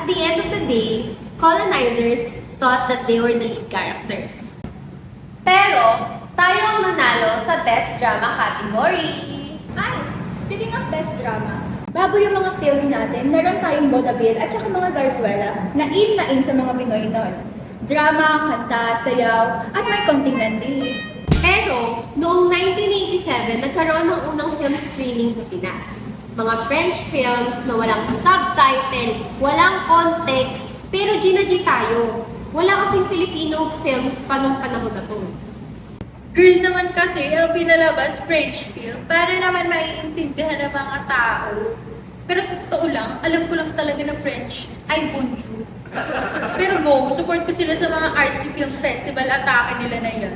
At the end of the day, colonizers thought that they were the lead characters. Pero, tayo ang nanalo sa Best Drama category. Ay, speaking of best drama, bago yung mga films natin, meron tayong Bonabil at saka mga zarzuela na in sa mga Pinoy noon. Drama, kanta, sayaw, at may konting nandi. Pero, noong 1987, nagkaroon ng unang film screening sa Pinas. Mga French films na walang subtitle, walang context, pero G tayo. Wala kasing Filipino films pa nung panahon na to. Girl naman kasi, ang pinalabas French film para naman maiintindihan ng mga tao. Pero sa totoo lang, alam ko lang talaga na French ay bonjour. Pero go, support ko sila sa mga artsy film festival, atake nila na yan.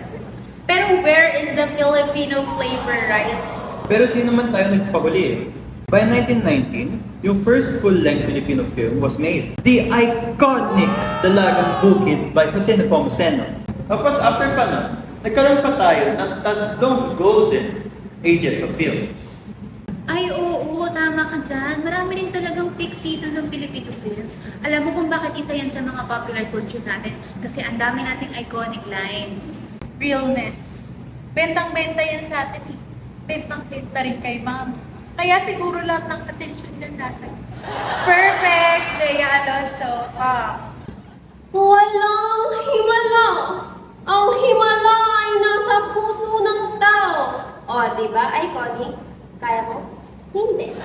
Pero where is the Filipino flavor, right? Pero di naman tayo nagpahuli eh. By 1919, yung first full-length Filipino film was made. The iconic Dalagang Bukid by Jose Nepomuceno. Tapos after pa na, nagkaroon pa tayo ng tatlong golden ages of films. Ay, oo, tama ka dyan. Marami rin talagang peak seasons ng Filipino films. Alam mo kung bakit isa yan sa mga popular culture natin? Kasi ang dami nating iconic lines. Realness. Bentang-benta yan sa atin eh. Bentang-benta rin kay ma'am. Kaya siguro lahat ng attention nila nasa. Perfect! Dea Alonso. Walang himala! Ang himala ay nasa puso ng tao. O, di ba? Iconic. Kaya mo? Hindi.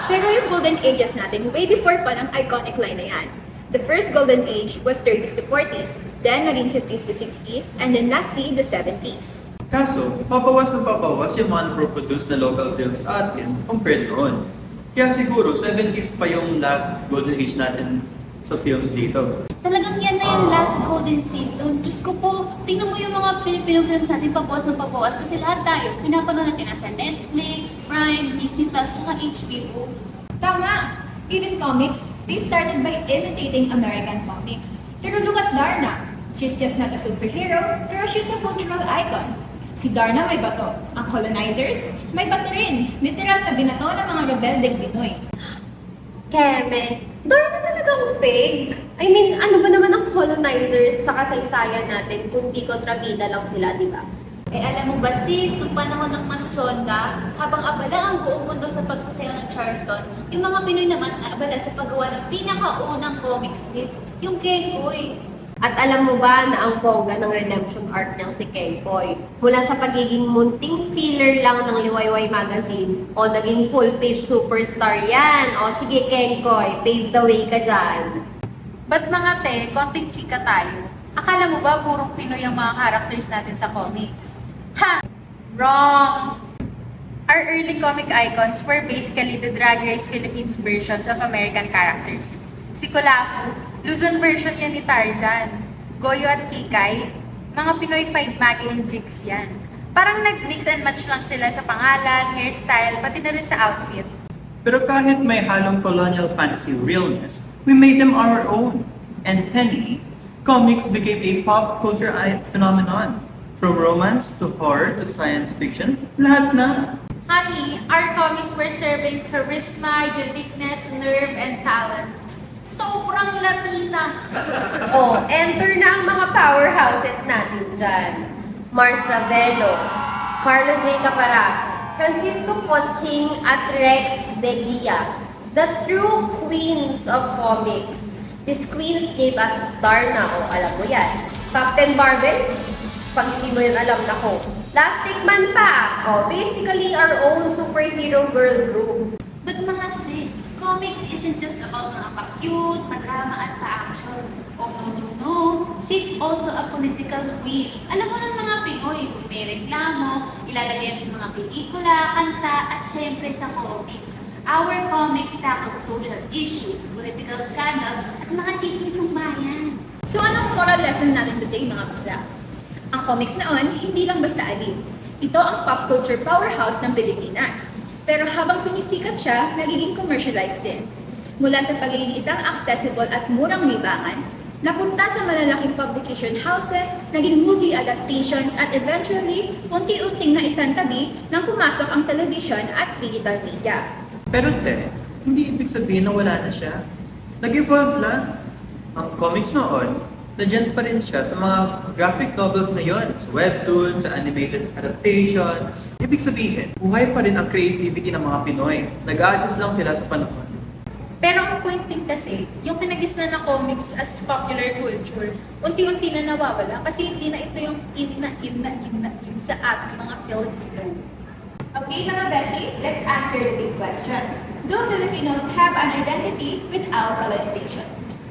Pero yung golden ages natin, way before pa ng iconic line na yan. The first golden age was 30s to 40s, then naging 50s to 60s, and then lastly, the 70s. Kaso, papawas na papawas yung mga produce na local films sa atin compared noon. Kaya siguro, 70s pa yung last golden age natin sa films dito. Talagang yan na yung last golden season. Diyos ko po, tingnan mo yung mga Filipino films natin pabawas ng pabawas kasi lahat tayo, pinapanood natin sa Netflix, Prime, Disney+, saka HBO. Tama! Even comics, they started by imitating American comics. Pero look at Darna. She's just not a superhero, pero she's a cultural icon. Si Darna may bato. Ang colonizers, may bato rin. Literal na binato ng mga rebeldeng Pinoy. Keme, darn na talagang pig. I mean, ano ba naman ang colonizers sa kasaysayan natin kundi kontrabida lang sila, di ba? Eh alam mo ba sis, nung panahon ng Manchonda, habang abala ang buong mundo sa pagsasayaw ng Charleston, yung mga Pinoy naman abala sa paggawa ng pinakaunang comic strip, yung Kenkoy. At alam mo ba na ang bongga ng redemption arc niyang si Kenkoy, mula sa pagiging munting filler lang ng Liwayway magazine, o naging full-page superstar yan. O sige Kenkoy, pave the way ka dyan. Ba't mga te, konting chika tayo? Akala mo ba purong Pinoy ang mga characters natin sa comics? Ha! Wrong! Our early comic icons were basically the Drag Race Philippines versions of American characters. Si Kulafu, Luzon version yan ni Tarzan. Goyo at Kikay, mga Pinoy fight Maggie and Jigs yan. Parang nag-mix and match lang sila sa pangalan, hairstyle, pati na rin sa outfit. Pero kahit may halong colonial fantasy realness, we made them our own. And Penny, comics became a pop culture phenomenon. From romance to horror to science fiction, lahat na. Honey, our comics were serving charisma, uniqueness, nerve, and talent. Sobrang Latina! O, enter na ang mga powerhouses natin dyan. Mars Ravelo, Carlo J. Caparas, Francisco Ponching at Rex De Guia, the true queens of comics. These queens gave us Darna, o alam mo yan. Captain Barbell, pag hindi mo yun alam na ko. Plastic Man pa, o basically our own superhero girl group. But mga sis, comics isn't just about mga pa-cute, pa-drama at pa-action. Oh no, she's also a political queen. Alam mo ng mga Pinoy, kung may reklamo, ilalagay yan sa mga pelikula, kanta, at syempre sa comics. Our comics tackle social issues, political scandals, at mga chismis ng bayan. So anong moral lesson natin today mga bakla? Ang comics noon, hindi lang basta aliw. Ito ang pop culture powerhouse ng Pilipinas. Pero habang sumisikat siya, nagiging commercialized din. Mula sa pagiging isang accessible at murang libangan, napunta sa malalaking publication houses, naging movie adaptations at eventually, unti-unting naisantabi nang pumasok ang television at digital media. Pero te, hindi ibig sabihin na wala na siya. Nag-evolve lang. Ang comics noon, nandiyan pa rin siya sa mga graphic novels ngayon, sa webtoons, sa animated adaptations. Ibig sabihin, buhay pa rin ang creativity ng mga Pinoy. Nag-a-adjust lang sila sa panahon. Pero ang point din kasi, yung kinagisnan na comics as popular culture, unti-unti na nawawala kasi hindi na ito yung in sa ating mga Filipino. Okay, mga besties, let's answer the big question. Do Filipinos have an identity without colonization?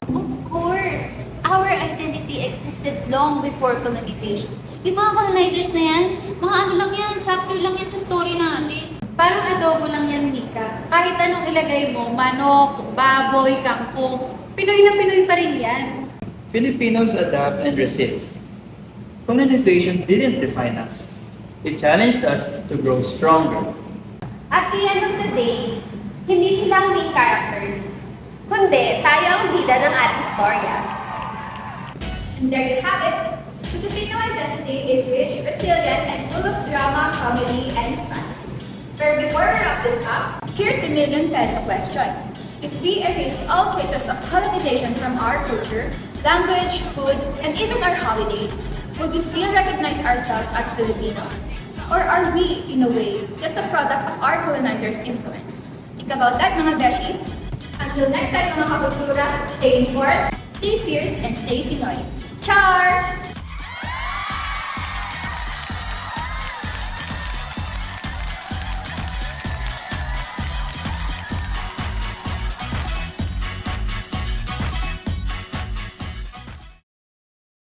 Of course! Our identity existed long before colonization. Yung mga colonizers na yan, mga ano lang yan, chapter lang yan sa story natin. Parang adobo lang yan, Nika. Kahit anong ilagay mo, manok, baboy, kangkong, Pinoy na Pinoy pa rin yan. Filipinos adapt and resist. Colonization didn't define us. It challenged us to grow stronger. At the end of the day, hindi sila ang main characters, kundi tayo ang bida ng ating storya. And there you have it. Filipino identity is rich, resilient, and full of drama, comedy, and stunts. But before we wrap this up, here's the million peso question. If we erased all traces of colonization from our culture, language, food, and even our holidays, would we still recognize ourselves as Filipinos? Or are we, in a way, just a product of our colonizers' influence? Think about that, mga beshies. Until next time, mga kakultura, stay informed, stay fierce, and stay Pinoy. Char!